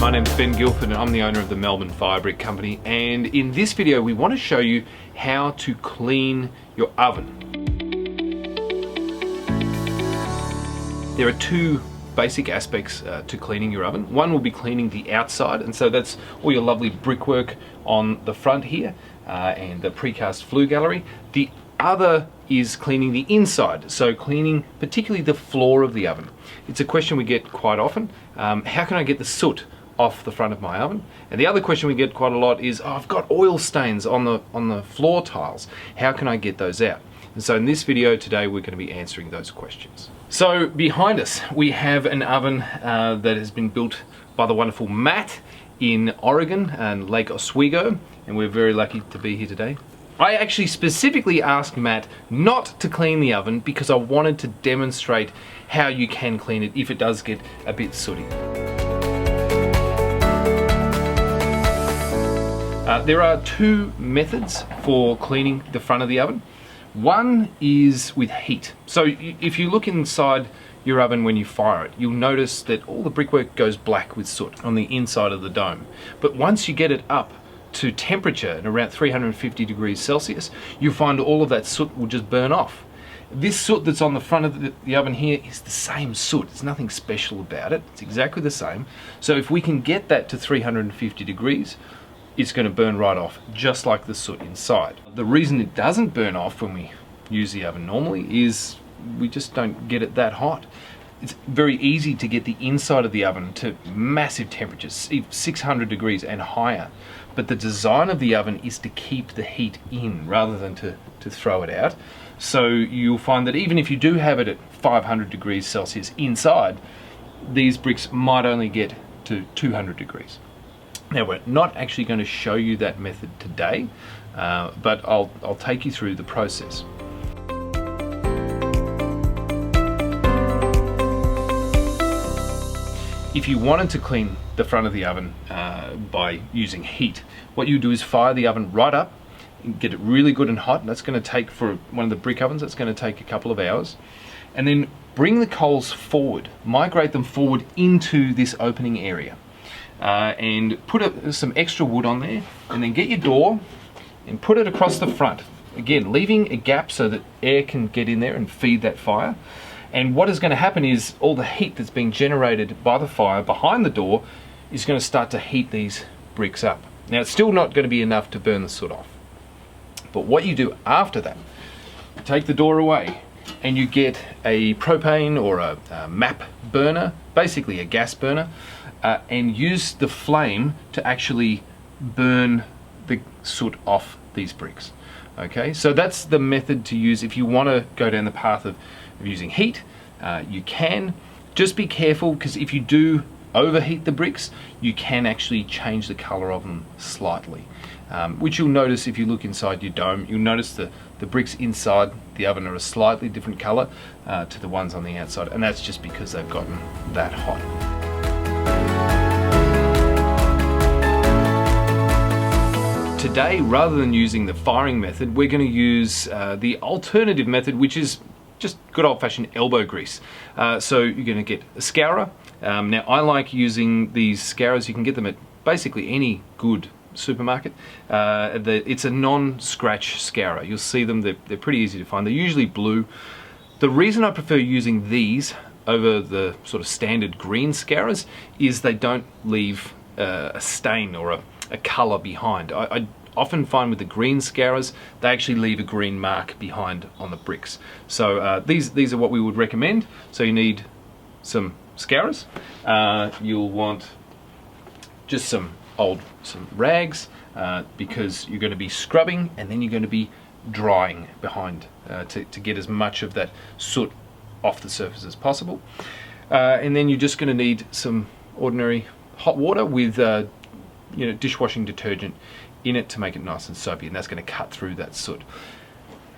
my name's Ben Guilford and I'm the owner of the Melbourne Firebrick Company, and in this video we want to show you how to clean your oven. There are two basic aspects to cleaning your oven. One will be cleaning the outside, and so that's all your lovely brickwork on the front here and the precast flue gallery. The other is cleaning the inside, so cleaning particularly the floor of the oven. It's a question we get quite often. How can I get the soot off the front of my oven? And the other question we get quite a lot is, oh, I've got oil stains on the floor tiles. How can I get those out? And so in this video today we're going to be answering those questions. So behind us we have an oven that has been built by the wonderful Matt in Oregon and Lake Oswego, and we're very lucky to be here today. I actually specifically asked Matt not to clean the oven because I wanted to demonstrate how you can clean it if it does get a bit sooty. There are two methods for cleaning the front of the oven. One is with heat. So if you look inside your oven when you fire it, you'll notice that all the brickwork goes black with soot on the inside of the dome. But once you get it up to temperature at around 350 degrees Celsius, you'll find all of that soot will just burn off. This soot that's on the front of the oven here is the same soot. There's nothing special about it. It's exactly the same. So if we can get that to 350 degrees, it's going to burn right off, just like the soot inside. The reason it doesn't burn off when we use the oven normally is we just don't get it that hot. It's very easy to get the inside of the oven to massive temperatures, 600 degrees and higher. But the design of the oven is to keep the heat in rather than to throw it out. So you'll find that even if you do have it at 500 degrees Celsius inside, these bricks might only get to 200 degrees. Now we're not actually going to show you that method today, but I'll take you through the process. If you wanted to clean the front of the oven by using heat, what you do is fire the oven right up, get it really good and hot. That's going to take, for one of the brick ovens, that's going to take a couple of hours. And then bring the coals forward, migrate them forward into this opening area. And put some extra wood on there, and then get your door and put it across the front. Again, leaving a gap so that air can get in there and feed that fire. And what is going to happen is all the heat that's being generated by the fire behind the door is going to start to heat these bricks up. Now it's still not going to be enough to burn the soot off. But what you do after that, you take the door away and you get a propane or a MAP burner, basically a gas burner, and use the flame to actually burn the soot off these bricks. Okay, so that's the method to use if you want to go down the path of using heat. You can. Just be careful, because if you do overheat the bricks, you can actually change the color of them slightly, which you'll notice if you look inside your dome. You'll notice the bricks inside the oven are a slightly different color to the ones on the outside, and that's just because they've gotten that hot. Today, rather than using the firing method, we're going to use the alternative method, which is just good old-fashioned elbow grease. So you're going to get a scourer. Now I like using these scourers. You can get them at basically any good supermarket. It's a non-scratch scourer. You'll see them, they're pretty easy to find. They're usually blue. The reason I prefer using these over the sort of standard green scourers is they don't leave a stain or a color behind. I often find with the green scourers, they actually leave a green mark behind on the bricks. So these are what we would recommend. So you need some scourers. You'll want just some rags because you're going to be scrubbing and then you're going to be drying behind to get as much of that soot off the surface as possible. And then you're just going to need some ordinary hot water with dishwashing detergent in it to make it nice and soapy, and that's going to cut through that soot.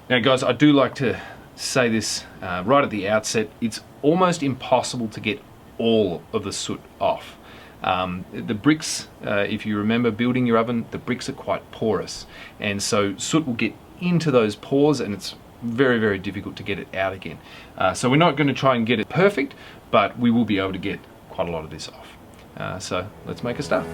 Now guys, I do like to say this right at the outset, it's almost impossible to get all of the soot off. The bricks, if you remember building your oven, the bricks are quite porous, and so soot will get into those pores and it's very, very difficult to get it out again. So we're not going to try and get it perfect, but we will be able to get quite a lot of this off. So let's make a start.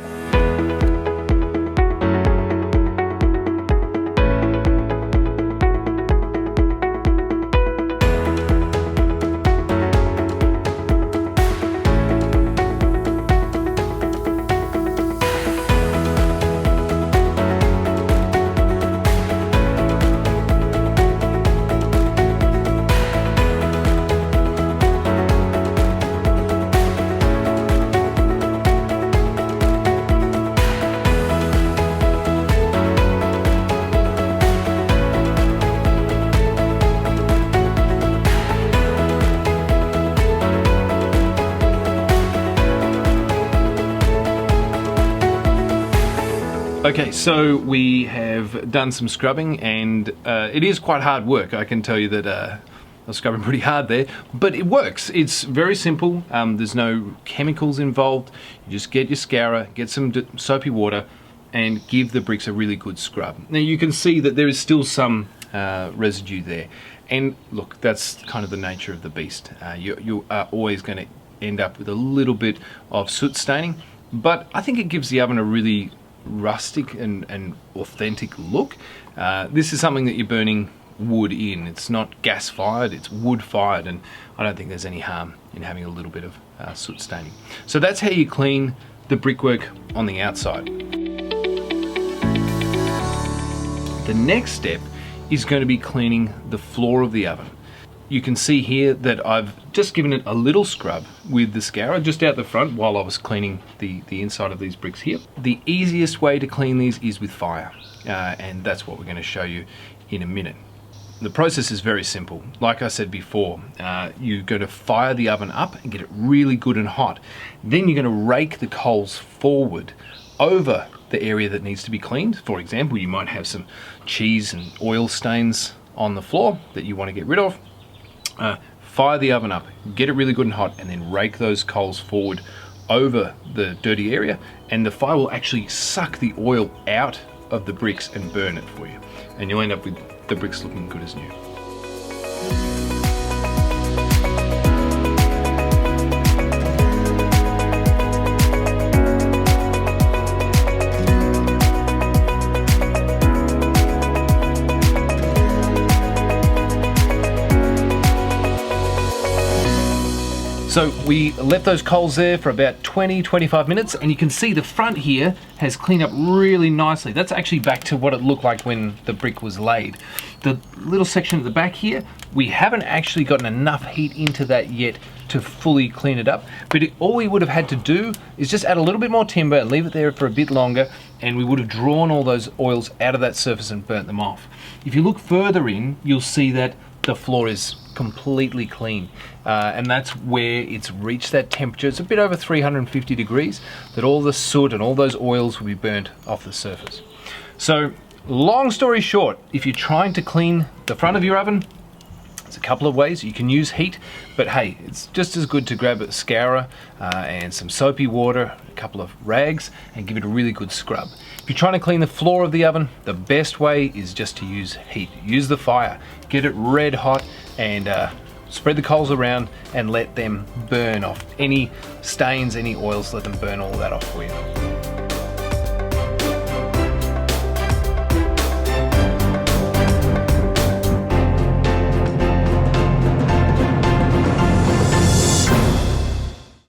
Okay, so we have done some scrubbing, and it is quite hard work. I can tell you that I was scrubbing pretty hard there, but it works. It's very simple. There's no chemicals involved. You just get your scourer, get some soapy water, and give the bricks a really good scrub. Now you can see that there is still some residue there, and look, that's kind of the nature of the beast. You are always going to end up with a little bit of soot staining, but I think it gives the oven a really rustic and authentic look. This is something that you're burning wood in. It's not gas fired, it's wood fired, and I don't think there's any harm in having a little bit of soot staining. So that's how you clean the brickwork on the outside. The next step is going to be cleaning the floor of the oven. You can see here that I've just given it a little scrub with the scourer just out the front while I was cleaning the inside of these bricks here. The easiest way to clean these is with fire, and that's what we're going to show you in a minute. The process is very simple. Like I said before, you're going to fire the oven up and get it really good and hot. Then you're going to rake the coals forward over the area that needs to be cleaned. For example, you might have some cheese and oil stains on the floor that you want to get rid of. Fire the oven up, get it really good and hot, and then rake those coals forward over the dirty area, and the fire will actually suck the oil out of the bricks and burn it for you, and you'll end up with the bricks looking good as new. So we left those coals there for about 20-25 minutes, and you can see the front here has cleaned up really nicely. That's actually back to what it looked like when the brick was laid. The little section at the back here, we haven't actually gotten enough heat into that yet to fully clean it up, but all we would have had to do is just add a little bit more timber and leave it there for a bit longer, and we would have drawn all those oils out of that surface and burnt them off. If you look further in, you'll see that the floor is completely clean, and that's where it's reached that temperature. It's a bit over 350 degrees, that all the soot and all those oils will be burnt off the surface. So long story short, if you're trying to clean the front of your oven, there's a couple of ways. You can use heat, but hey, it's just as good to grab a scourer and some soapy water, a couple of rags, and give it a really good scrub. If you're trying to clean the floor of the oven, the best way is just to use heat. Use the fire, get it red hot, and spread the coals around and let them burn off any stains, any oils, let them burn all that off for you.